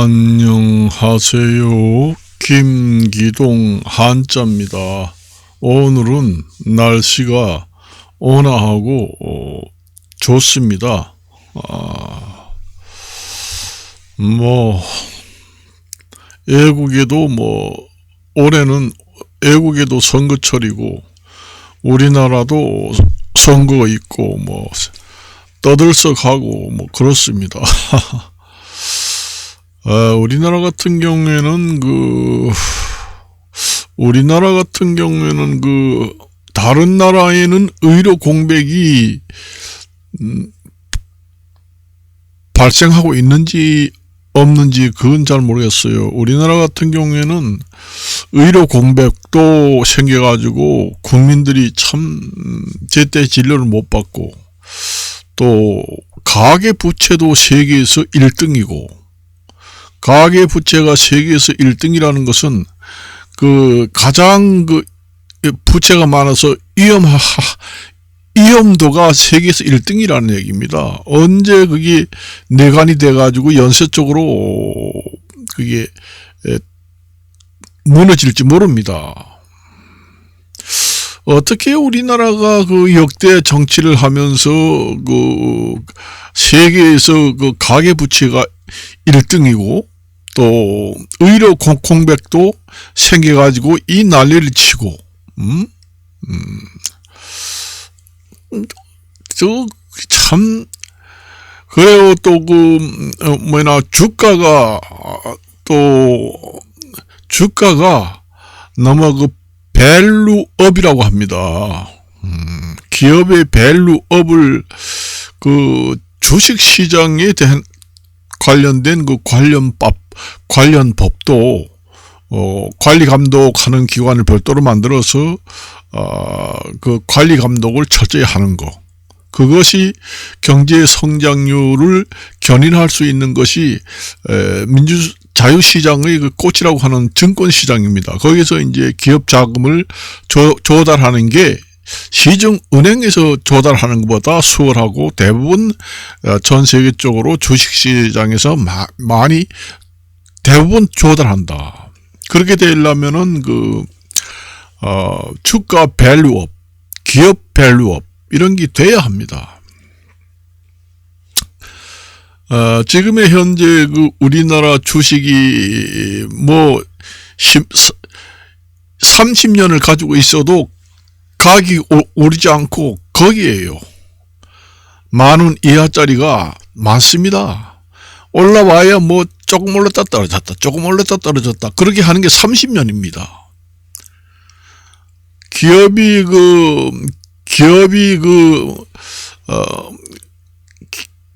안녕하세요. 김기동 한자입니다. 오늘은 날씨가 온화하고 좋습니다. 외국에도 올해는 외국에도 선거철이고 우리나라도 선거 있고 떠들썩하고 그렇습니다. 우리나라 같은 경우에는 다른 나라에는 의료 공백이 발생하고 있는지 없는지 그건 잘 모르겠어요. 우리나라 같은 경우에는 의료 공백도 생겨가지고 국민들이 참 제때 진료를 못 받고, 또 가계부채도 세계에서 1등이고, 가계부채가 세계에서 1등이라는 것은 가장 부채가 많아서 위험도가 세계에서 1등이라는 얘기입니다. 언제 그게 내관이 돼가지고 연쇄적으로 그게 무너질지 모릅니다. 어떻게 우리나라가 역대 정치를 하면서 세계에서 가계부채가 1등이고 또 의료 공백도 생겨가지고 이 난리를 치고, 그래요. 또 주가가 너무 밸류업이라고 합니다. 기업의 밸류업을 주식시장에 대한 관련된 관련 법도 관리 감독하는 기관을 별도로 만들어서 관리 감독을 철저히 하는 거, 그것이 경제 성장률을 견인할 수 있는 것이 자유시장의 꽃이라고 하는 증권시장입니다. 거기서 이제 기업 자금을 조달하는 게 시중은행에서 조달하는 것보다 수월하고, 대부분 전 세계적으로 주식시장에서 대부분 조달한다. 그렇게 되려면은 주가 밸류업, 기업 밸류업 이런 게 돼야 합니다. 지금의 현재 우리나라 주식이 30년을 가지고 있어도 가격이 오르지 않고 거기에요. 10,000원 이하짜리가 많습니다. 올라와야 조금 올랐다 떨어졌다, 조금 올랐다 떨어졌다, 그렇게 하는 게 30년입니다.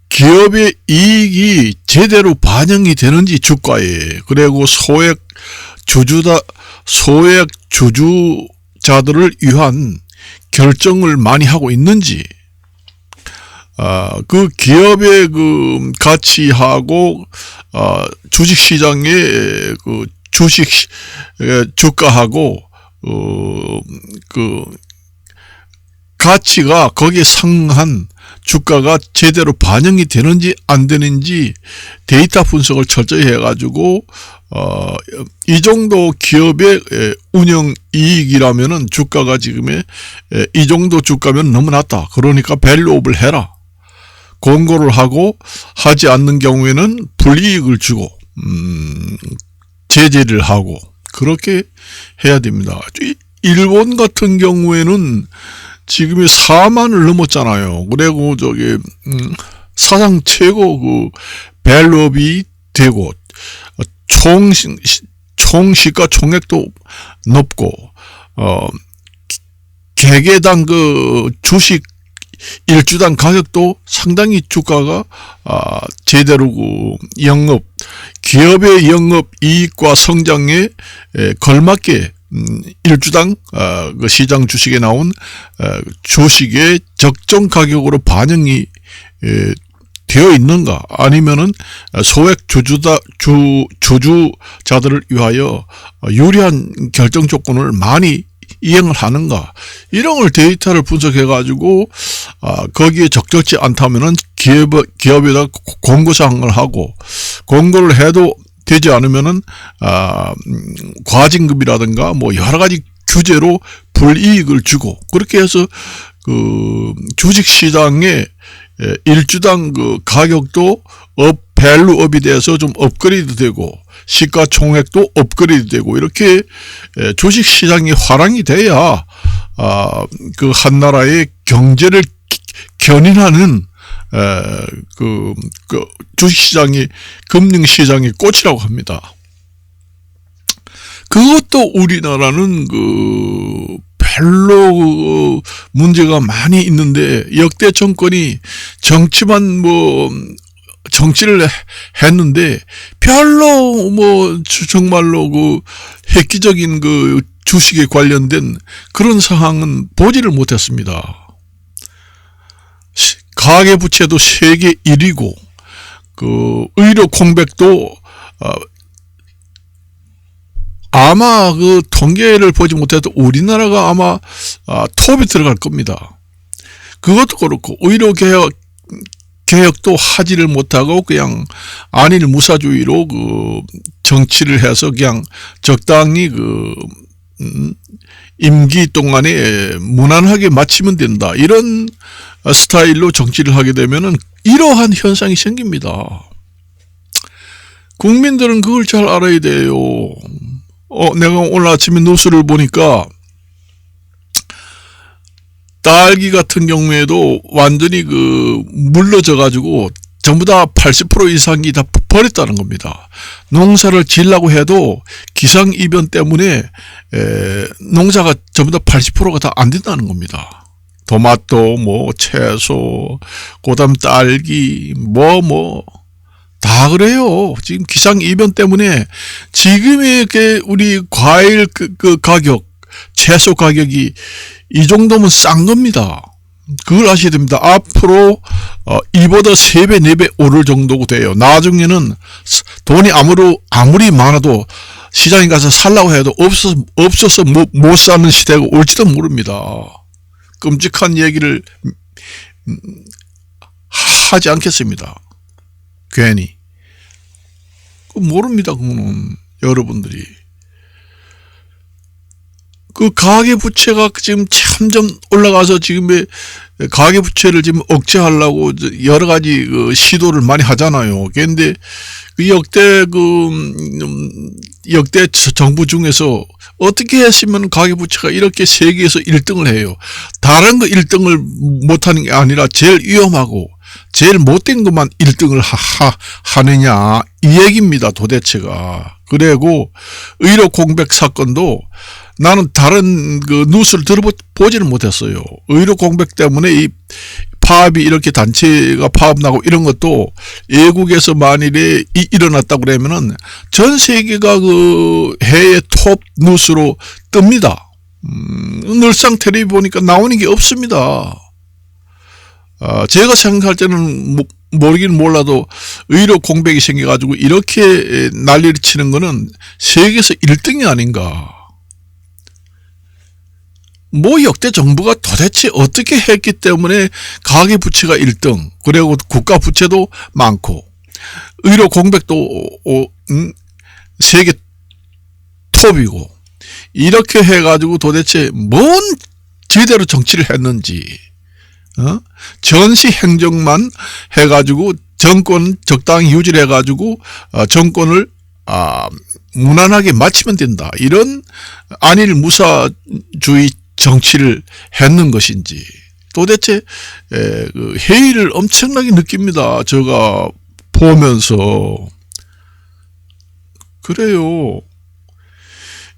기업의 이익이 제대로 반영이 되는지 주가에, 그리고 소액 주주자들을 위한 결정을 많이 하고 있는지, 기업의 가치하고 주식시장의 주가하고 가치가 거기에 상한 주가가 제대로 반영이 되는지 안 되는지 데이터 분석을 철저히 해가지고 이 정도 기업의 운영 이익이라면은 주가가 지금의 이 정도 주가면 너무 낮다. 그러니까 밸류업을 해라. 공고를 하고, 하지 않는 경우에는 불이익을 주고 제재를 하고, 그렇게 해야 됩니다. 일본 같은 경우에는 지금이 4만을 넘었잖아요. 그리고 사상 최고 밸류업이 되고, 총 시가 총액도 높고, 개개당 주식 1주당 가격도 상당히 주가가 제대로 기업의 영업 이익과 성장에 걸맞게 1주당 시장 주식에 나온 주식의 적정 가격으로 반영이 되어 있는가, 아니면은 소액 주주자들을 위하여 유리한 결정 조건을 많이 이행을 하는가, 이런 걸 데이터를 분석해 가지고 거기에 적절치 않다면은 기업에다 공고사항을 하고, 공고를 해도 되지 않으면은 과징금이라든가 뭐 여러 가지 규제로 불이익을 주고, 그렇게 해서 그 주식시장의 일주당 그 가격도 밸류업이 돼서 좀 업그레이드 되고, 시가총액도 업그레이드 되고, 이렇게 주식시장이 화랑이 돼야 그 한 나라의 경제를 견인하는 그 주식시장이, 금융시장의 꽃이라고 합니다. 그것도 우리나라는 별로 문제가 많이 있는데, 역대 정권이 정치만 정치를 했는데 별로 정말로 획기적인 주식에 관련된 그런 사항은 보지를 못했습니다. 가계부채도 세계 1위고, 의료 공백도 아마 통계를 보지 못해도 우리나라가 아마 톱에 들어갈 겁니다. 그것도 그렇고, 의료 개혁도 하지를 못하고 그냥 안일 무사주의로 정치를 해서 그냥 적당히 임기 동안에 무난하게 마치면 된다, 이런 스타일로 정치를 하게 되면은 이러한 현상이 생깁니다. 국민들은 그걸 잘 알아야 돼요. 내가 오늘 아침에 뉴스를 보니까 딸기 같은 경우에도 완전히 물러져 가지고 전부 다 80% 이상이 다 버렸다는 겁니다. 농사를 지으려고 해도 기상이변 때문에 농사가 전부 다 80%가 다 안 된다는 겁니다. 토마토, 채소, 그다음 딸기, 다 그래요. 지금 기상이변 때문에 지금의 우리 과일 가격, 채소 가격이 이 정도면 싼 겁니다. 그걸 아셔야 됩니다. 앞으로 이보다 3배, 4배 오를 정도가 돼요. 나중에는 돈이 아무리 많아도 시장에 가서 살라고 해도 없어서 못 사는 시대가 올지도 모릅니다. 끔찍한 얘기를 하지 않겠습니다. 괜히. 모릅니다. 그거는 여러분들이. 가계부채가 지금 점점 올라가서 지금의 가계부채를 지금 억제하려고 여러 가지 시도를 많이 하잖아요. 그런데 역대 정부 중에서 어떻게 했으면 가계부채가 이렇게 세계에서 1등을 해요. 다른 1등을 못하는 게 아니라 제일 위험하고 제일 못된 것만 1등을 하느냐, 이 얘기입니다, 도대체가. 그리고 의료 공백 사건도 나는 다른 뉴스를 들어보지는 못했어요. 의료 공백 때문에 이 파업이, 이렇게 단체가 파업 나고 이런 것도 외국에서 만일에 일어났다고 그러면은 전 세계가 해외 톱 뉴스로 뜹니다. 늘상 텔레비 보니까 나오는 게 없습니다. 제가 생각할 때는 모르긴 몰라도 의료 공백이 생겨가지고 이렇게 난리를 치는 거는 세계에서 1등이 아닌가. 역대 정부가 도대체 어떻게 했기 때문에 가계부채가 1등, 그리고 국가부채도 많고, 의료 공백도 세계 톱이고, 이렇게 해가지고 도대체 뭔 제대로 정치를 했는지, 전시 행정만 해가지고 정권 적당히 유지를 해가지고 정권을 무난하게 마치면 된다, 이런 안일 무사주의 정치를 했는 것인지, 도대체 회의를 엄청나게 느낍니다. 제가 보면서. 그래요.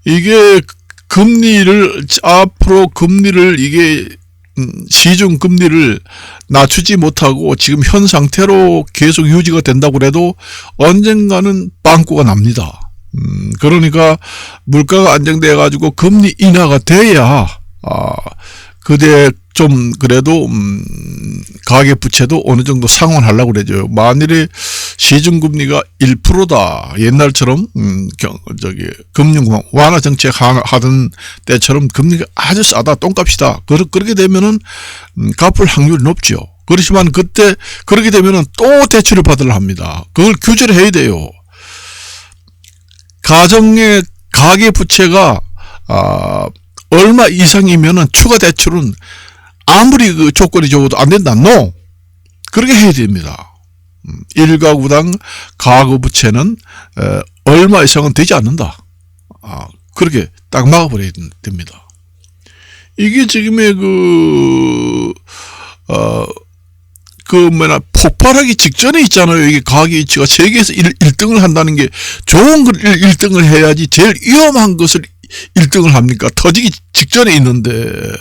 이게 앞으로 금리를 이게 시중금리를 낮추지 못하고 지금 현 상태로 계속 유지가 된다고 해도 언젠가는 빵꾸가 납니다. 그러니까 물가가 안정돼 가지고 금리 인하가 돼야 그때 좀 그래도 가계부채도 어느 정도 상환하려고 그러죠. 만일에 시중금리가 1%다 옛날처럼 금융 완화 정책 하던 때처럼 금리가 아주 싸다, 똥값이다, 그렇게 되면은 갚을 확률이 높죠. 그렇지만 그때 그렇게 되면은 또 대출을 받으려 합니다. 그걸 규제를 해야 돼요. 가정의 가계 부채가 얼마 이상이면은 추가 대출은 아무리 그 조건이 좋아도 안 된다. No. 그렇게 해야 됩니다. 1가구당 가구 부채는 얼마 이상은 되지 않는다. 그렇게 딱 막아버려야 됩니다. 이게 지금의 폭발하기 직전에 있잖아요. 이게 가계이치가 세계에서 1등을 한다는 게 좋은 걸 1등을 해야지 제일 위험한 것을 1등을 합니까? 터지기 직전에 있는데.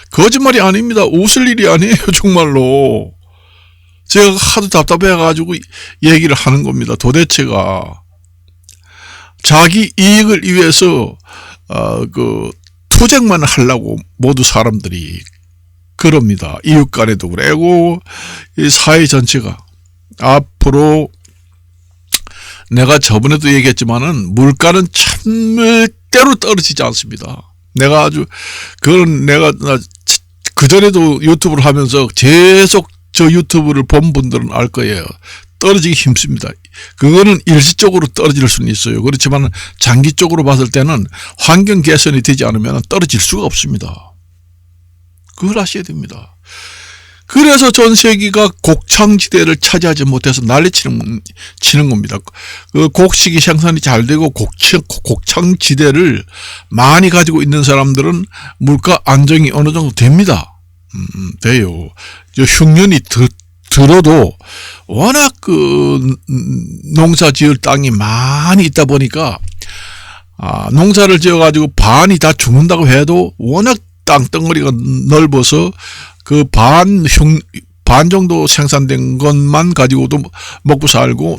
거짓말이 아닙니다. 웃을 일이 아니에요. 정말로. 제가 하도 답답해가지고 얘기를 하는 겁니다. 도대체가. 자기 이익을 위해서, 투쟁만 하려고 모두 사람들이 그럽니다. 이웃 간에도 그래고, 이 사회 전체가. 앞으로 내가 저번에도 얘기했지만은 물가는 절대로 떨어지지 않습니다. 내가 그전에도 유튜브를 하면서 계속 저 유튜브를 본 분들은 알 거예요. 떨어지기 힘듭니다. 그거는 일시적으로 떨어질 수는 있어요. 그렇지만 장기적으로 봤을 때는 환경 개선이 되지 않으면 떨어질 수가 없습니다. 그걸 아셔야 됩니다. 그래서 전 세계가 곡창지대를 차지하지 못해서 난리치는 겁니다. 그 곡식이 생산이 잘 되고 곡창지대를 많이 가지고 있는 사람들은 물가 안정이 어느 정도 됩니다. 돼요. 흉년이 들어도 워낙 농사 지을 땅이 많이 있다 보니까, 농사를 지어 가지고 반이 다 죽는다고 해도 워낙 땅덩어리가 넓어서 그 반 정도 생산된 것만 가지고도 먹고 살고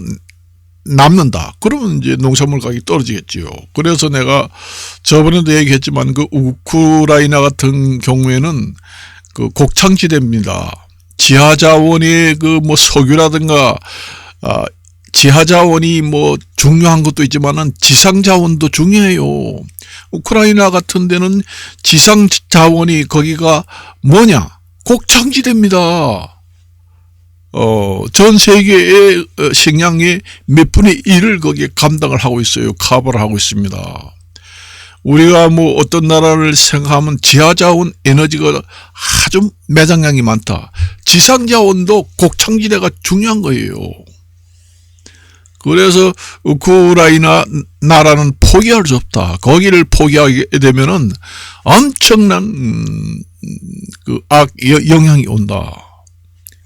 남는다. 그러면 이제 농산물 가격이 떨어지겠지요. 그래서 내가 저번에도 얘기했지만 그 우크라이나 같은 경우에는 그 곡창지대입니다. 지하자원이 석유라든가, 지하자원이 중요한 것도 있지만은 지상자원도 중요해요. 우크라이나 같은 데는 지상자원이 거기가 뭐냐? 곡창지대입니다. 전 세계의 식량의 몇 분의 1을 거기에 감당을 하고 있어요. 커버를 하고 있습니다. 우리가 어떤 나라를 생각하면 지하자원 에너지가 아주 매장량이 많다. 지상자원도 곡창지대가 중요한 거예요. 그래서 우크라이나 나라는 포기할 수 없다. 거기를 포기하게 되면은 엄청난 영향이 온다.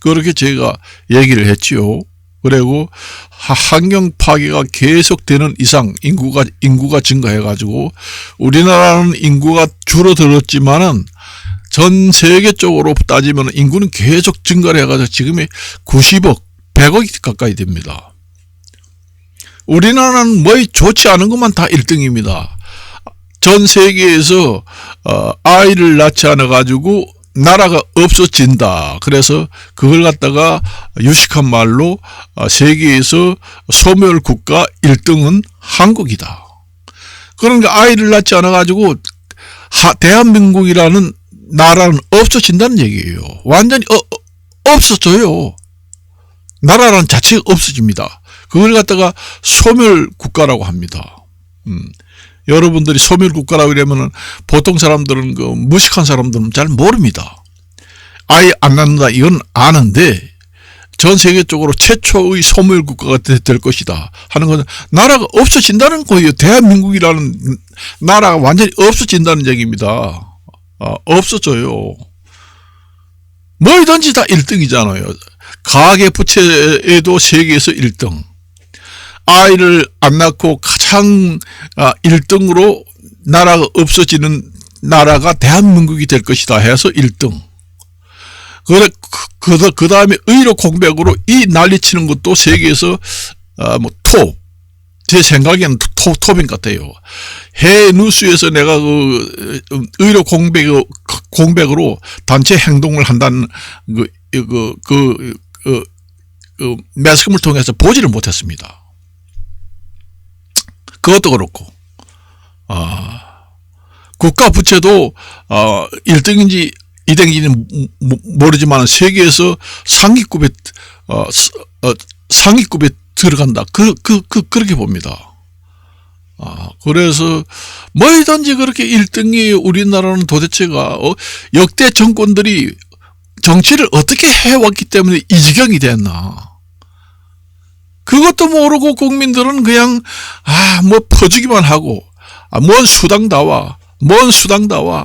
그렇게 제가 얘기를 했지요. 그리고 환경 파괴가 계속되는 이상 인구가 증가해가지고 우리나라는 인구가 줄어들었지만은 전 세계적으로 따지면 인구는 계속 증가를 해가지고 지금이 90억, 100억이 가까이 됩니다. 우리나라는 좋지 않은 것만 다 1등입니다. 전 세계에서 아이를 낳지 않아 가지고 나라가 없어진다. 그래서 그걸 갖다가 유식한 말로 세계에서 소멸 국가 1등은 한국이다. 그러니까 아이를 낳지 않아 가지고 대한민국이라는 나라는 없어진다는 얘기예요. 완전히 없어져요. 나라라는 자체가 없어집니다. 그걸 갖다가 소멸 국가라고 합니다. 여러분들이 소멸국가라고 그러면은 보통 사람들은 무식한 사람들은 잘 모릅니다. 아예 안 낳는다 이건 아는데 전 세계적으로 최초의 소멸국가가 될 것이다 하는 것은 나라가 없어진다는 거예요. 대한민국이라는 나라가 완전히 없어진다는 얘기입니다. 없어져요. 뭐든지 다 1등이잖아요. 가계부채에도 세계에서 1등. 아이를 안 낳고 가장 1등으로 나라가 없어지는 나라가 대한민국이 될 것이다 해서 1등. 그 다음에 의료 공백으로 이 난리치는 것도 세계에서 톱. 제 생각에는 톱인 것 같아요. 해외 뉴스에서 내가 의료 공백으로 단체 행동을 한다는 매스컴을 통해서 보지를 못했습니다. 그것도 그렇고, 국가 부채도, 1등인지 이댕기는 모르지만 세계에서 상위급에 들어간다. 그렇게 봅니다. 그래서 뭐든지 그렇게 1등이 우리나라는 도대체가 역대 정권들이 정치를 어떻게 해왔기 때문에 이 지경이 됐나. 그것도 모르고 국민들은 그냥 뭐 퍼주기만 하고 뭔 수당다와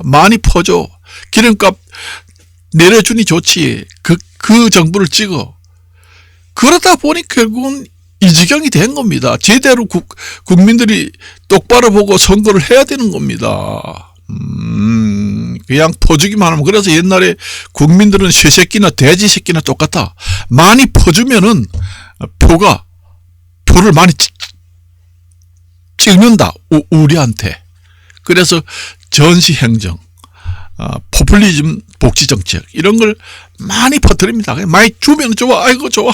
많이 퍼줘. 기름값 내려주니 좋지. 그 정부를 찍어. 그러다 보니 결국은 이 지경이 된 겁니다. 제대로 국민들이 똑바로 보고 선거를 해야 되는 겁니다. 그냥 퍼주기만 하면. 그래서 옛날에 국민들은 쇠새끼나 돼지새끼나 똑같아. 많이 퍼주면은 표를 많이 찍는다. 우리한테. 그래서 전시행정, 포퓰리즘, 복지정책 이런 걸 많이 퍼뜨립니다. 많이 주면 좋아. 아이고 좋아.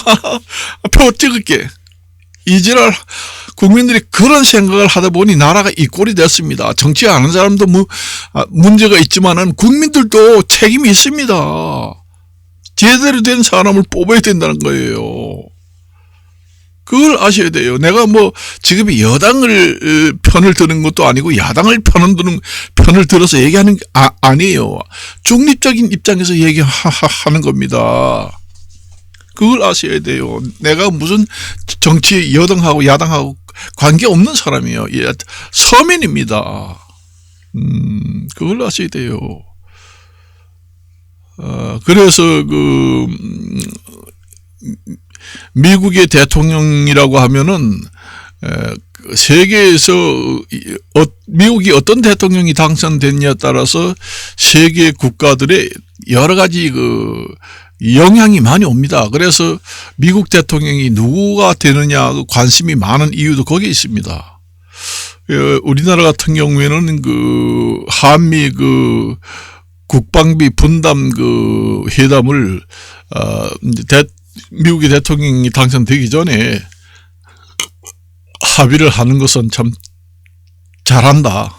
표 찍을게. 이지랄 국민들이 그런 생각을 하다 보니 나라가 이 꼴이 됐습니다. 정치 안 하는 사람도 문제가 있지만은 국민들도 책임이 있습니다. 제대로 된 사람을 뽑아야 된다는 거예요. 그걸 아셔야 돼요. 내가 지금 여당을 편을 드는 것도 아니고 야당을 편을 들어서 얘기하는 게 아니에요. 중립적인 입장에서 얘기하는 겁니다. 그걸 아셔야 돼요. 내가 무슨 정치 여당하고 야당하고 관계없는 사람이에요. 서민입니다. 그걸 아셔야 돼요. 그래서 미국의 대통령이라고 하면은 세계에서 미국이 어떤 대통령이 당선됐냐에 따라서 세계 국가들의 여러 가지 영향이 많이 옵니다. 그래서 미국 대통령이 누구가 되느냐 관심이 많은 이유도 거기에 있습니다. 우리나라 같은 경우에는 한미 국방비 분담 회담을 미국의 대통령이 당선되기 전에 합의를 하는 것은 참 잘한다.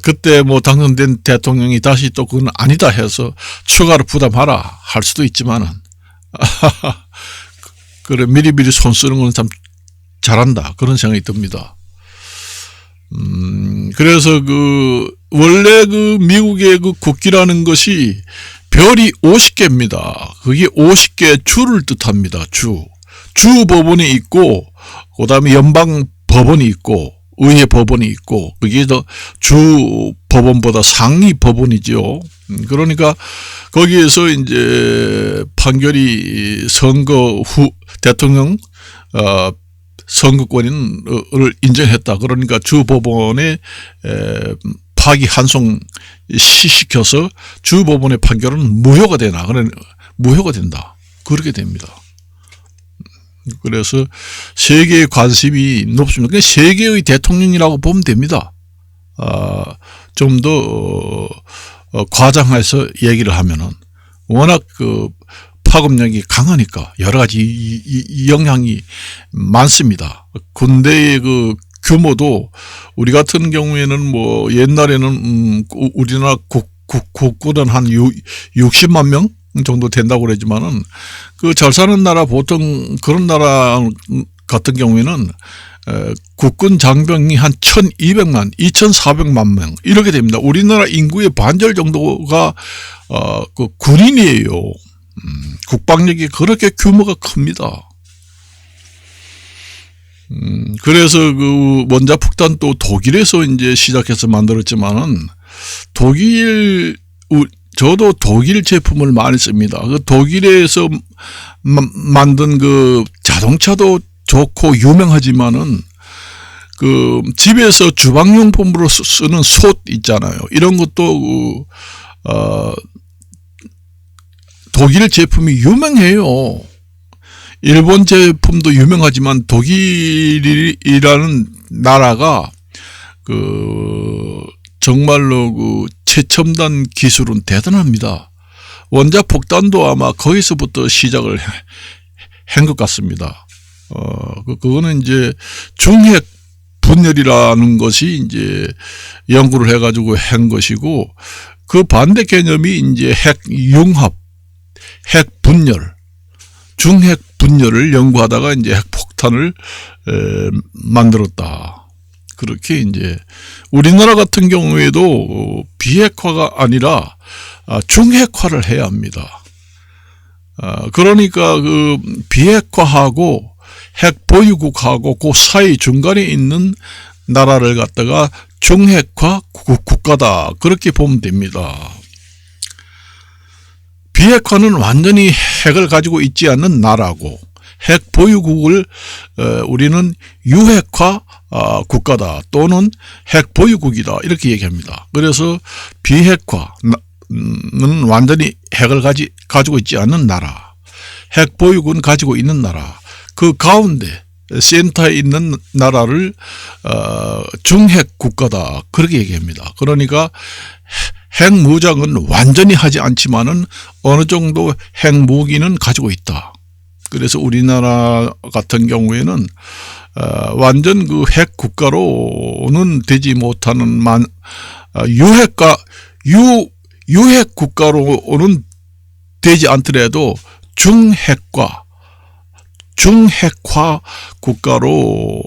그때 당선된 대통령이 다시 또 그건 아니다 해서 추가로 부담하라 할 수도 있지만은, 그래, 미리미리 손 쓰는 건 참 잘한다. 그런 생각이 듭니다. 그래서 원래 미국의 국기라는 것이 별이 50개입니다. 그게 50개 주를 뜻합니다. 주 법원이 있고, 그 다음에 연방 법원이 있고, 의회 법원이 있고, 그게 더 주 법원보다 상위 법원이죠. 그러니까 거기에서 이제 판결이 선거 후 대통령 선거권을 인정했다. 그러니까 주 법원의 파기 환송 시켜서 주 법원의 판결은 무효가 되나? 무효가 된다. 그렇게 됩니다. 그래서 세계의 관심이 높습니다. 세계의 대통령이라고 보면 됩니다. 좀 더 과장해서 얘기를 하면은 워낙 파급력이 강하니까 여러 가지 영향이 많습니다. 군대의 규모도 우리 같은 경우에는 옛날에는 우리나라 국군은 한 60만 명 정도 된다고 그러지만은 잘 사는 나라 보통 그런 나라 같은 경우에는 국군 장병이 한 1200만, 2400만 명 이렇게 됩니다. 우리나라 인구의 반절 정도가 군인이에요. 국방력이 그렇게 규모가 큽니다. 그래서 원자폭탄도 독일에서 이제 시작해서 만들었지만은 저도 독일 제품을 많이 씁니다. 독일에서 만든 자동차도 좋고 유명하지만은 집에서 주방용품으로 쓰는 솥 있잖아요. 이런 것도 독일 제품이 유명해요. 일본 제품도 유명하지만 독일이라는 나라가 정말로 최첨단 기술은 대단합니다. 원자폭탄도 아마 거기서부터 시작을 한 것 같습니다. 그거는 이제 중핵 분열이라는 것이 이제 연구를 해가지고 한 것이고, 그 반대 개념이 이제 핵융합, 핵분열, 중핵분열을 연구하다가 이제 핵폭탄을 만들었다. 그렇게 이제 우리나라 같은 경우에도 비핵화가 아니라 중핵화를 해야 합니다. 그러니까 그 비핵화하고 핵 보유국하고 그 사이 중간에 있는 나라를 갖다가 중핵화 국가다, 그렇게 보면 됩니다. 비핵화는 완전히 핵을 가지고 있지 않는 나라고, 핵 보유국을 우리는 유핵화 국가다 또는 핵 보유국이다, 이렇게 얘기합니다. 그래서 비핵화는 완전히 핵을 가지고 있지 않는 나라, 핵 보유국은 가지고 있는 나라, 그 가운데 센터에 있는 나라를 중핵 국가다, 그렇게 얘기합니다. 그러니까 핵무장은 완전히 하지 않지만은 어느 정도 핵무기는 가지고 있다. 그래서 우리나라 같은 경우에는 완전 그 핵 국가로는 되지 못하는 유핵 국가로는 되지 않더라도 중핵화 국가로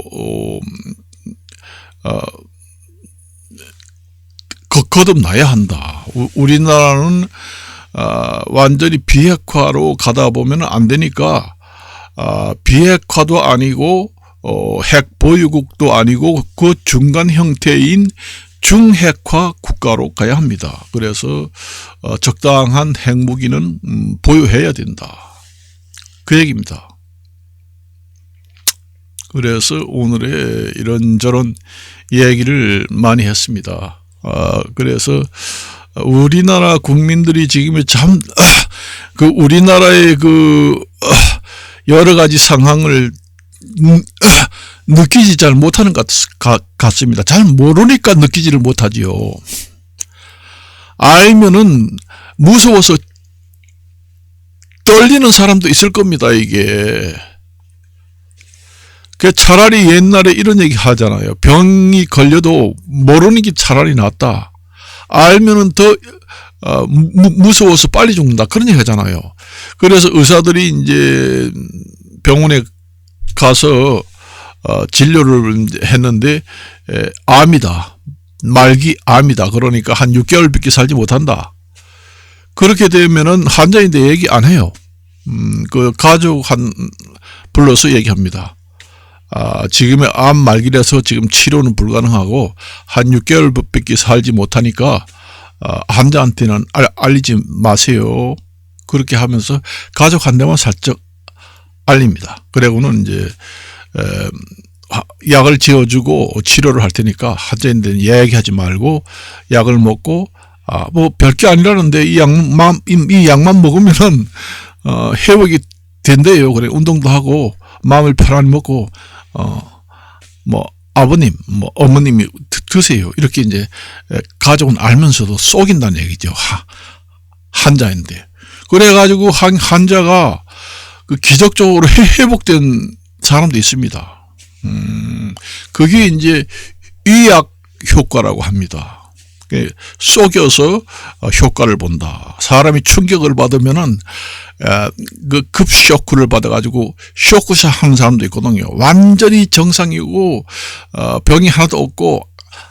거듭나야 한다. 우리나라는 완전히 비핵화로 가다 보면 안 되니까 비핵화도 아니고 핵 보유국도 아니고 그 중간 형태인 중핵화 국가로 가야 합니다. 그래서 적당한 핵무기는 보유해야 된다, 그 얘기입니다. 그래서 오늘의 이런저런 얘기를 많이 했습니다. 그래서 우리나라 국민들이 지금 참 그 우리나라의 그 여러 가지 상황을 느끼지 잘 못하는 것 같습니다. 잘 모르니까 느끼지를 못하지요. 알면은 무서워서 떨리는 사람도 있을 겁니다, 이게. 차라리 옛날에 이런 얘기 하잖아요. 병이 걸려도 모르는 게 차라리 낫다. 알면은 더 무서워서 빨리 죽는다, 그런 얘기 하잖아요. 그래서 의사들이 이제 병원에 가서 진료를 했는데 암이다, 말기 암이다, 그러니까 한 6개월밖에 살지 못한다. 그렇게 되면은 환자인데 얘기 안 해요. 그 가족 불러서 얘기합니다. 지금의 암 말기라서 지금 치료는 불가능하고 한 6개월밖에 살지 못하니까 환자한테는 알리지 마세요. 그렇게 하면서 가족한테만 살짝 알립니다. 그리고는 이제 약을 지어주고 치료를 할 테니까 환자인데는 얘기하지 말고 약을 먹고 뭐 별게 아니라는데 이 약만 먹으면은 회복이 된대요. 그래, 운동도 하고 마음을 편안히 먹고 뭐 아버님, 뭐 어머님이 드세요. 이렇게 이제 가족은 알면서도 속인다는 얘기죠. 환자인데. 그래가지고 환자가 그 기적적으로 회복된 사람도 있습니다. 그게 이제 위약 효과라고 합니다. 속여서 효과를 본다. 사람이 충격을 받으면은 그 급쇼크를 받아가지고 쇼크샷 하는 사람도 있거든요. 완전히 정상이고 병이 하나도 없고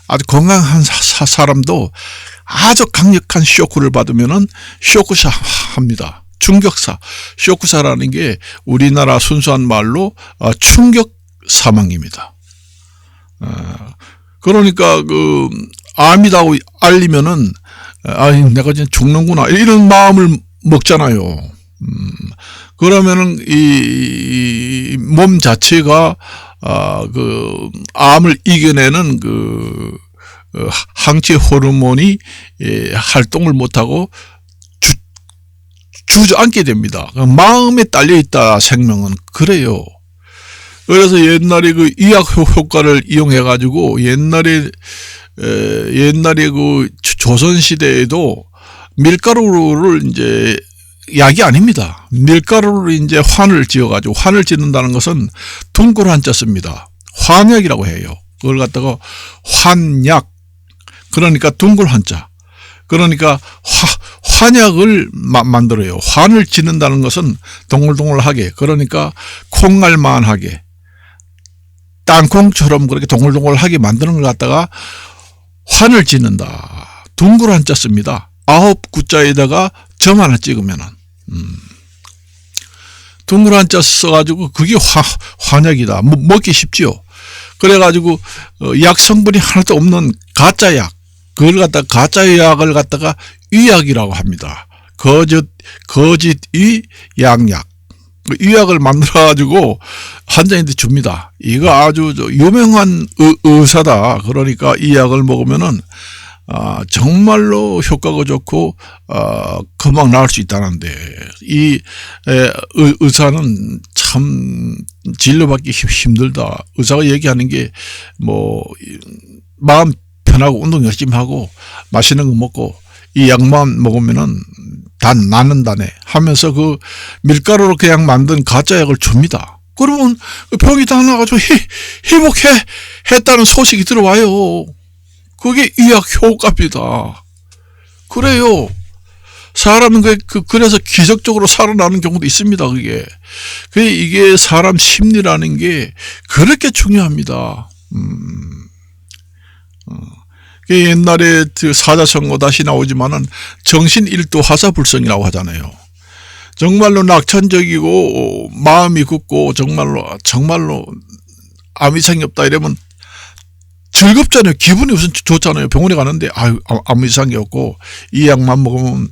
아주 건강한 사람도 아주 강력한 쇼크를 받으면은 쇼크샷 합니다. 충격사, 쇼크사라는 게 우리나라 순수한 말로 충격 사망입니다. 그러니까 그 암이라고 알리면은 내가 이제 죽는구나, 이런 마음을 먹잖아요. 그러면은 이 몸 자체가 그 암을 이겨내는 그 항체 호르몬이 활동을 못하고 주저앉게 됩니다. 마음에 딸려 있다, 생명은. 그래요. 그래서 옛날에 그 의학 효과를 이용해 가지고 옛날에 그 조선 시대에도 밀가루를 이제 약이 아닙니다. 밀가루를 이제 환을 지어가지고, 환을 짓는다는 것은 둥글 한자 씁니다. 환약이라고 해요. 그걸 갖다가 환약, 그러니까 둥글 한자. 그러니까 환약을 만들어요. 환을 짓는다는 것은 동글동글하게, 그러니까 콩알만하게, 땅콩처럼 그렇게 동글동글하게 만드는 걸 갖다가 환을 짓는다. 둥글 한자 씁니다. 9구자에다가 점 하나 찍으면은 둥글 한자 써가지고 그게 환약이다. 먹기 쉽지요. 그래가지고 약 성분이 하나도 없는 가짜약, 그걸 갖다가 가짜약을 갖다가 위약이라고 합니다. 거짓이 양약. 위약을 만들어가지고 환자한테 줍니다. 이거 아주 유명한 의사다. 그러니까 이 약을 먹으면은 정말로 효과가 좋고 금방 나을 수 있다는데, 이 의사는 참 진료받기 힘들다. 의사가 얘기하는 게 뭐 마음 편하고 운동 열심히 하고 맛있는 거 먹고 이 약만 먹으면은 다 낫는다네 하면서 그 밀가루로 그냥 만든 가짜 약을 줍니다. 그러면 병이 다 나가지고 회복했다는 소식이 들어와요. 그게 의학 효과입니다. 그래요. 사람은 그래서 기적적으로 살아나는 경우도 있습니다. 이게 사람 심리라는 게 그렇게 중요합니다. 옛날에 사자성어 다시 나오지만은 정신일도 화사불성이라고 하잖아요. 정말로 낙천적이고 마음이 굳고 정말로 아무 이상이 없다 이러면 즐겁잖아요. 기분이 우선 좋잖아요. 병원에 가는데 아무 이상이 없고 이 약만 먹으면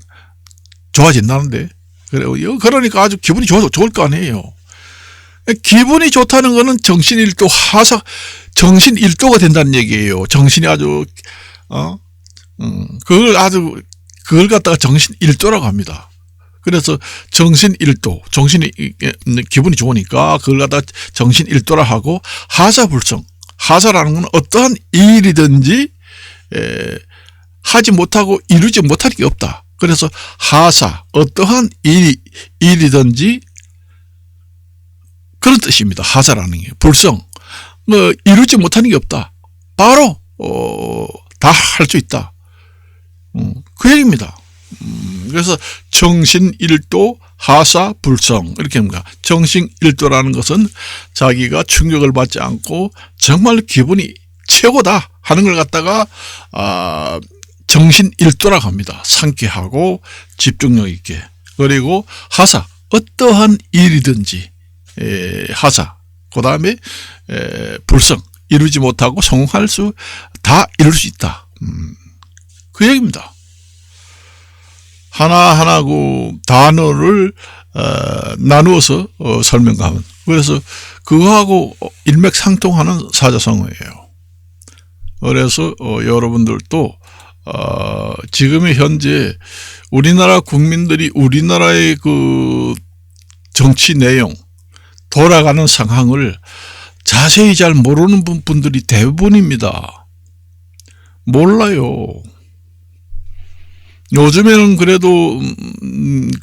좋아진다는데, 그래요. 그러니까 아주 기분이 좋을 거 아니에요. 기분이 좋다는 거는 정신일도 정신일도가 된다는 얘기예요. 정신이 아주 그걸 갖다가 정신일도라고 합니다. 그래서 정신일도, 정신이 기분이 좋으니까 그걸 갖다가 정신일도라 하고, 하사불성, 하사라는 건 어떠한 일이든지 하지 못하고 이루지 못할 게 없다. 그래서 하사, 어떠한 일이든지 그런 뜻입니다. 하사라는 게. 불성, 이루지 못하는 게 없다. 바로 다 할 수 있다. 그 얘기입니다. 그래서 정신일도, 하사, 불성 이렇게 합니다. 정신일도라는 것은 자기가 충격을 받지 않고 정말 기분이 최고다 하는 걸 갖다가 정신일도라고 합니다. 상쾌하고 집중력 있게. 그리고 하사, 어떠한 일이든지 하사, 그 다음에 불성, 이루지 못하고 성공할 다 이룰 수 있다. 그 얘기입니다. 하나하나 그 단어를 나누어서 설명하면, 그래서 그거하고 일맥상통하는 사자성어예요. 그래서 여러분들도 지금의 현재 우리나라 국민들이 우리나라의 그 정치 내용, 돌아가는 상황을 자세히 잘 모르는 분들이 대부분입니다. 몰라요. 요즘에는 그래도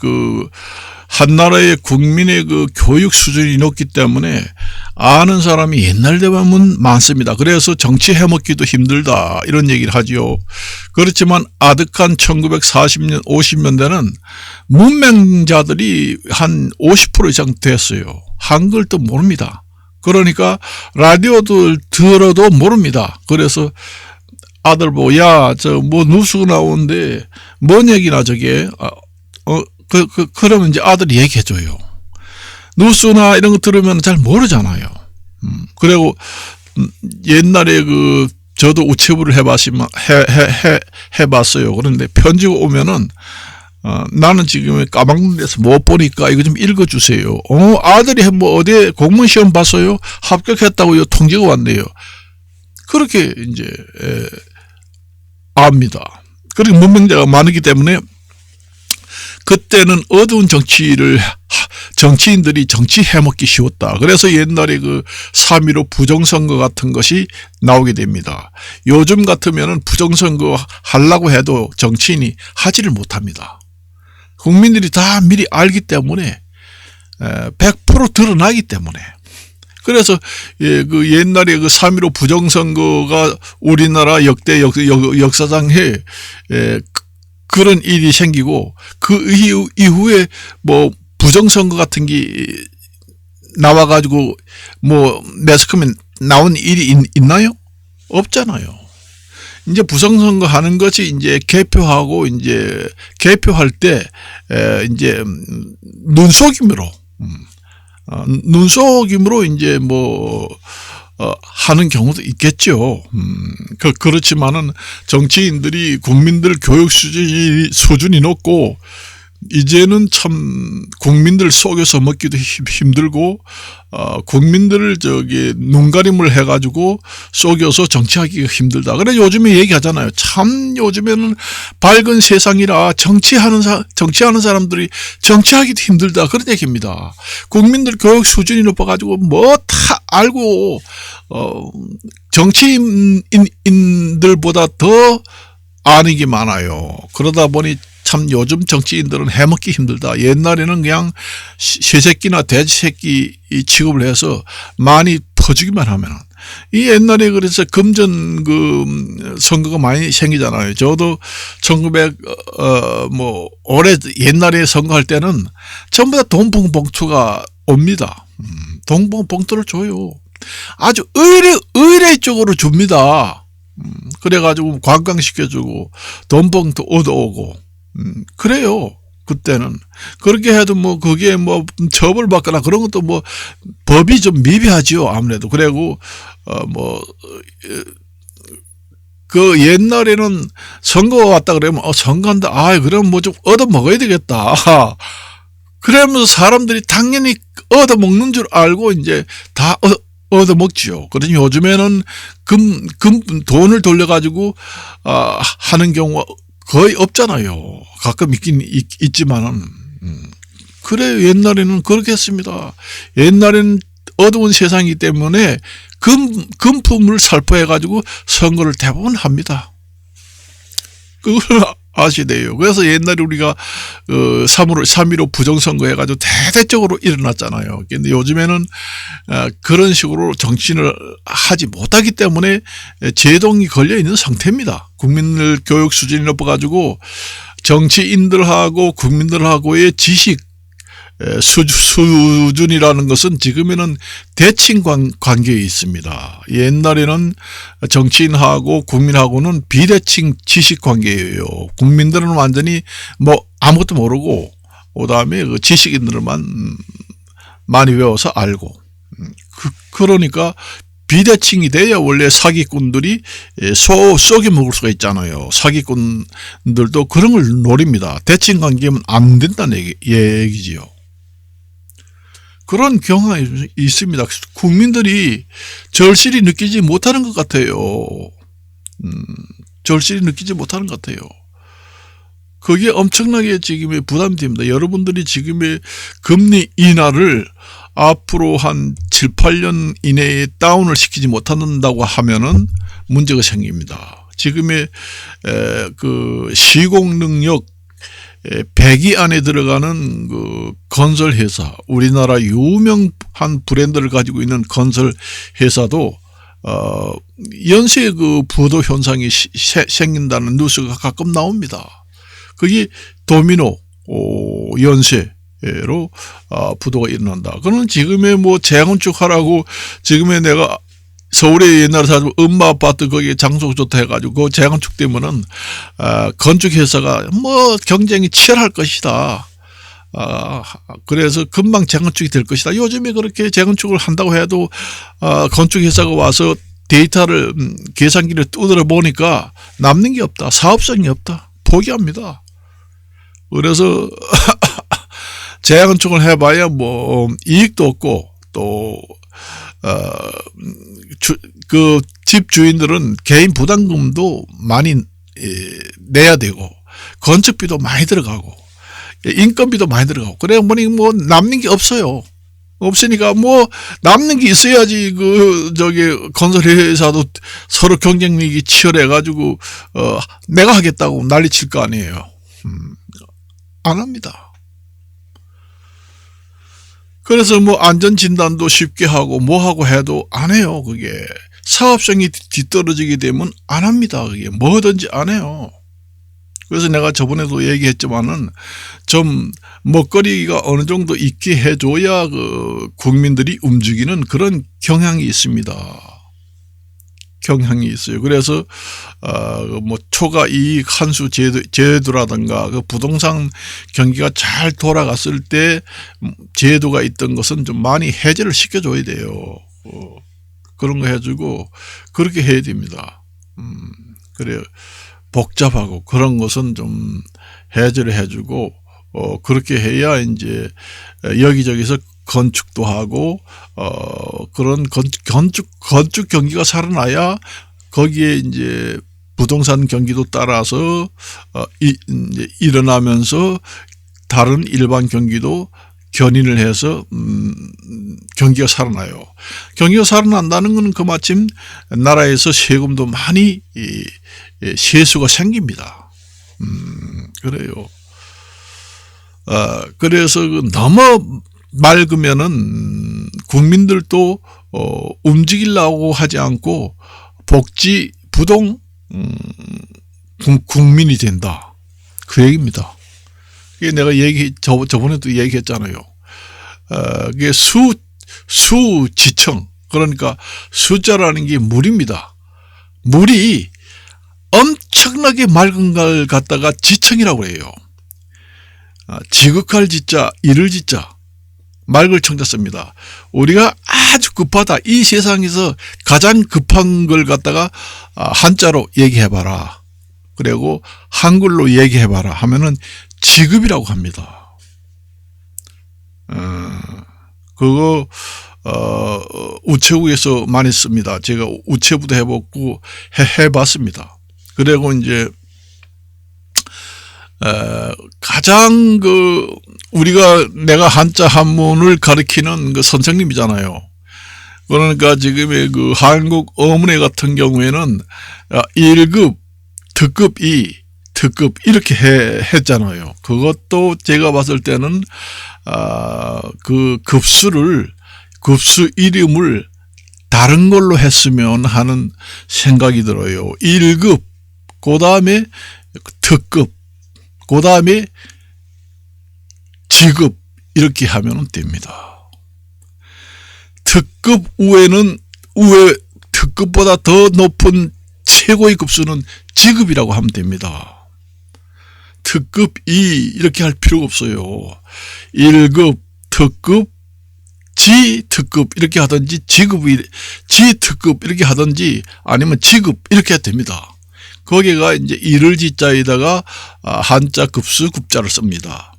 그 한나라의 국민의 그 교육 수준이 높기 때문에 아는 사람이 옛날 되면 많습니다. 그래서 정치 해먹기도 힘들다 이런 얘기를 하지요. 그렇지만 아득한 1940년 50년대는 문맹자들이 한 50% 이상 됐어요. 한글도 모릅니다. 그러니까 라디오도 들어도 모릅니다. 그래서 아들 보고 뭐 뉴스가 나오는데 뭔 얘기나 저게 그러면 이제 아들이 얘기해줘요. 뉴스나 이런 거 들으면 잘 모르잖아요. 그리고 옛날에 저도 우체부를 해봤어요. 그런데 편지가 오면은 나는 지금 까막눈에서 못 보니까 이거 좀 읽어주세요. 아들이 뭐 어디 공무원 시험 봤어요? 합격했다고요. 통지가 왔네요. 그렇게 이제 압니다. 그리고 문명자가 많기 때문에 그때는 어두운 정치인들이 정치 해먹기 쉬웠다. 그래서 옛날에 3.15 부정선거 같은 것이 나오게 됩니다. 요즘 같으면은 부정선거 하려고 해도 정치인이 하지를 못합니다. 국민들이 다 미리 알기 때문에 100% 드러나기 때문에. 그래서 옛날에 3.15 부정선거가 우리나라 역대 역사상에 그런 일이 생기고 그 이후에 뭐 부정선거 같은 게 나와가지고 뭐 매스컴에 나온 일이 있나요? 없잖아요. 이제 부정선거 하는 것이 이제 개표하고 이제 개표할 때 이제 눈속임으로 이제 뭐 하는 경우도 있겠죠. 그렇지만은 정치인들이 국민들 교육 수준이 높고 이제는 참 국민들 속여서 먹기도 힘들고 국민들을 눈가림을 해가지고 속여서 정치하기가 힘들다. 그래 요즘에 얘기하잖아요. 참 요즘에는 밝은 세상이라 정치하는 사람들이 정치하기도 힘들다. 그런 얘기입니다. 국민들 교육 수준이 높아가지고 뭐 다 알고 정치인들보다 더 아는 게 많아요. 그러다 보니 참 요즘 정치인들은 해먹기 힘들다. 옛날에는 그냥 새새끼나 돼지새끼 취급을 해서 많이 퍼주기만 하면 이 옛날에 그래서 금전 선거가 많이 생기잖아요. 저도 1900 옛날에 선거할 때는 전부 다 돈봉투가 옵니다. 돈봉투를 줘요. 아주 의례 쪽으로 줍니다. 그래가지고 관광시켜주고 돈봉투 얻어오고 그래요. 그때는 그렇게 해도 뭐 그게 뭐 처벌받거나 그런 것도 뭐 법이 좀 미비하지요. 아무래도 그리고 그 옛날에는 선거가 왔다 그러면 선거한다. 그럼 뭐 좀 얻어 먹어야 되겠다. 그러면서 사람들이 당연히 얻어 먹는 줄 알고 이제 다 얻어 먹지요. 그러니 요즘에는 돈을 돌려가지고 하는 경우가 거의 없잖아요. 가끔 있긴 있지만은. 그래 옛날에는 그렇게 했습니다. 옛날에는 어두운 세상이기 때문에 금품을 살포해가지고 선거를 대부분 합니다. 그걸 아시대요. 그래서 옛날에 우리가 3.15 부정선거 해가지고 대대적으로 일어났잖아요. 근데 요즘에는 그런 식으로 정치인을 하지 못하기 때문에 제동이 걸려있는 상태입니다. 국민들 교육 수준이 높아가지고 정치인들하고 국민들하고의 지식 수준이라는 것은 지금에는 대칭 관계에 있습니다. 옛날에는 정치인하고 국민하고는 비대칭 지식 관계예요. 국민들은 완전히 뭐 아무것도 모르고 그다음에 그 지식인들만 많이 외워서 알고 그러니까 비대칭이 돼야 원래 사기꾼들이 속여 먹을 수가 있잖아요. 사기꾼들도 그런 걸 노립니다. 대칭 관계면 안 된다는 얘기지요. 그런 경우가 있습니다. 국민들이 절실히 느끼지 못하는 것 같아요. 절실히 느끼지 못하는 것 같아요. 그게 엄청나게 지금의 부담이 됩니다. 여러분들이 지금의 금리 인하를 앞으로 한 7, 8년 이내에 다운을 시키지 못한다고 하면은 문제가 생깁니다. 지금의 그 시공 능력 100위 안에 들어가는 그 건설 회사, 우리나라 유명한 브랜드를 가지고 있는 건설 회사도 연쇄 그 부도 현상이 생긴다는 뉴스가 가끔 나옵니다. 그게 도미노 연쇄로 부도가 일어난다. 그러면 지금의 뭐 재건축하라고 지금의 내가 서울에 옛날에 살던 엄마 아파트 거기에 장소 좋다 해가지고 그 재건축 되면은 건축회사가 뭐 경쟁이 치열할 것이다. 그래서 금방 재건축이 될 것이다. 요즘에 그렇게 재건축을 한다고 해도 건축회사가 와서 데이터를 계산기를 두드려 보니까 남는 게 없다. 사업성이 없다. 포기합니다. 그래서 재건축을 해봐야 뭐 이익도 없고 또 그 집 주인들은 개인 부담금도 많이 내야 되고 건축비도 많이 들어가고 인건비도 많이 들어가고 그래 보니 뭐 남는 게 없어요. 없으니까 뭐 남는 게 있어야지 그 건설회사도 서로 경쟁력이 치열해 가지고 내가 하겠다고 난리칠 거 아니에요. 안 합니다. 그래서 뭐 안전진단도 쉽게 하고 뭐 하고 해도 안 해요. 그게 사업성이 뒤떨어지게 되면 안 합니다. 그게 뭐든지 안 해요. 그래서 내가 저번에도 얘기했지만은 좀 먹거리가 어느 정도 있게 해줘야 그 국민들이 움직이는 그런 경향이 있습니다. 경향이 있어요. 그래서 뭐 초과 이익 환수 제도라든가 그 부동산 경기가 잘 돌아갔을 때 제도가 있던 것은 좀 많이 해제를 시켜줘야 돼요. 그런 거 해주고 그렇게 해야 됩니다. 그래요. 복잡하고 그런 것은 좀 해제를 해주고 그렇게 해야 이제 여기저기서 건축도 하고 그런 건축 경기가 살아나야 거기에 이제 부동산 경기도 따라서 이제 일어나면서 다른 일반 경기도 견인을 해서 경기가 살아나요. 경기가 살아난다는 것은 그마침 나라에서 세금도 많이 세수가 생깁니다. 그래요. 그래서 너무 맑으면은 국민들도 움직이려고 하지 않고 복지 부동 국민이 된다. 그 얘기입니다. 이게 내가 저번에도 얘기했잖아요. 이게 수지청, 그러니까 숫자라는 게 물입니다. 물이 엄청나게 맑은 걸 갖다가 지청이라고 해요. 지극할 지자, 이를 지자, 맑을 청자 씁니다. 우리가 아주 급하다. 이 세상에서 가장 급한 걸 갖다가 한자로 얘기해봐라. 그리고 한글로 얘기해봐라 하면은 지급이라고 합니다. 그거 우체국에서 많이 씁니다. 제가 우체부도 해봤고 해봤습니다. 그리고 이제 가장 내가 한자 한문을 가르치는 그 선생님이잖아요. 그러니까 지금의 그 한국 어문회 같은 경우에는 1급, 특급 2, 특급 이렇게 했잖아요. 그것도 제가 봤을 때는 그 급수 이름을 다른 걸로 했으면 하는 생각이 들어요. 1급, 그 다음에 특급, 그 다음에 지급 이렇게 하면 됩니다. 특급 특급보다 더 높은 최고의 급수는 지급이라고 하면 됩니다. 특급 2 이렇게 할 필요가 없어요. 1급, 특급, 지특급 이렇게 하든지 지특급 이렇게 하든지 아니면 지급 이렇게 해도 됩니다. 거기가 이제 이를 지자에다가 한자 급수 급자를 씁니다.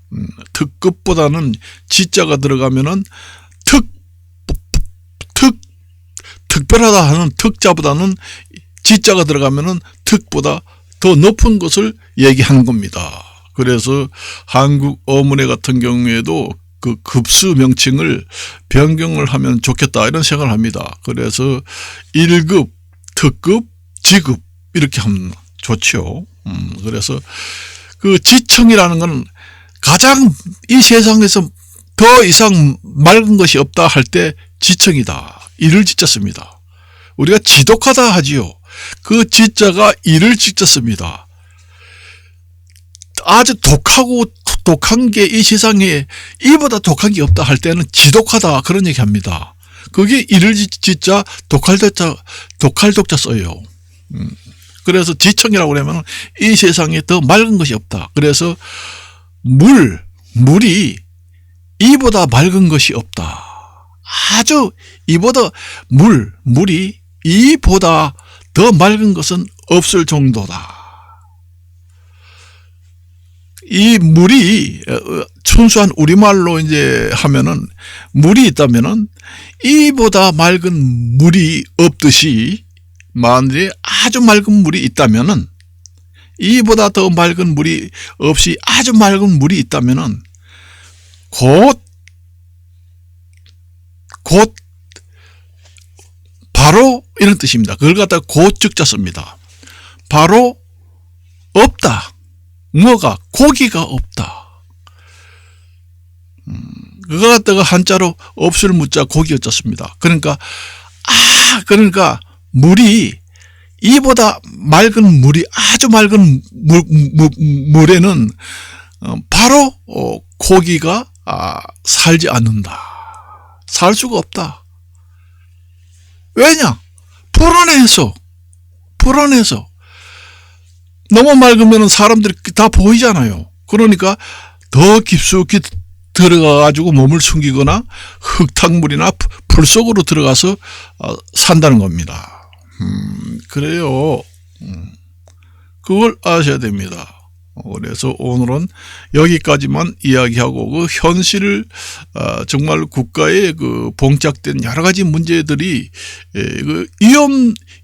특급보다는 지자가 들어가면은 특별하다 하는 특자보다는 지자가 들어가면은 특보다 더 높은 것을 얘기하는 겁니다. 그래서 한국 어문회 같은 경우에도 그 급수 명칭을 변경을 하면 좋겠다 이런 생각을 합니다. 그래서 1급, 특급, 지급 이렇게 하면 좋죠. 그래서 그 지청이라는 건 가장 이 세상에서 더 이상 맑은 것이 없다 할 때 지청이다. 이를 지자 씁니다. 우리가 지독하다 하지요. 그 지자가 이를 지자 씁니다. 아주 독한 게 이 세상에 이보다 독한 게 없다 할 때는 지독하다 그런 얘기 합니다. 그게 이를 지자 독할 독자 써요. 그래서 지청이라고 그러면 이 세상에 더 맑은 것이 없다. 그래서 물이 이보다 맑은 것이 없다. 아주 물이 이보다 더 맑은 것은 없을 정도다. 이 물이 순수한 우리말로 이제 하면은 물이 있다면은 이보다 맑은 물이 없듯이 만일에 아주 맑은 물이 있다면은 이보다 더 맑은 물이 없이 아주 맑은 물이 있다면은 곧 바로 이런 뜻입니다. 그걸 갖다가 곧즉자 씁니다. 바로 없다. 뭐가 고기가 없다. 그거 갖다가 한자로 없을 무자 고기였자 씁니다. 그러니까 물이 이보다 맑은 물이 아주 맑은 물에는 바로 고기가 살지 않는다. 살 수가 없다. 왜냐? 불안해서. 너무 맑으면 사람들이 다 보이잖아요. 그러니까 더 깊숙이 들어가가지고 몸을 숨기거나 흙탕물이나 풀 속으로 들어가서 산다는 겁니다. 그래요. 그걸 아셔야 됩니다. 그래서 오늘은 여기까지만 이야기하고 그 현실 정말 국가의 그 봉착된 여러 가지 문제들이 그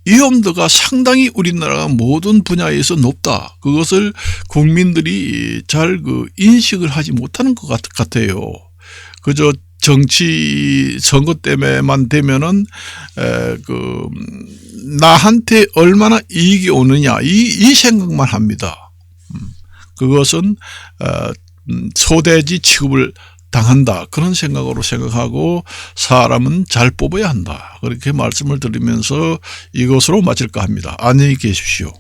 위험도가 상당히 우리나라가 모든 분야에서 높다. 그것을 국민들이 잘 그 인식을 하지 못하는 것 같아요. 그저 정치 선거 때문에만 되면은 그 나한테 얼마나 이익이 오느냐 이 생각만 합니다. 그것은 소돼지 취급을 당한다. 그런 생각으로 생각하고 사람은 잘 뽑아야 한다. 그렇게 말씀을 드리면서 이것으로 마칠까 합니다. 안녕히 계십시오.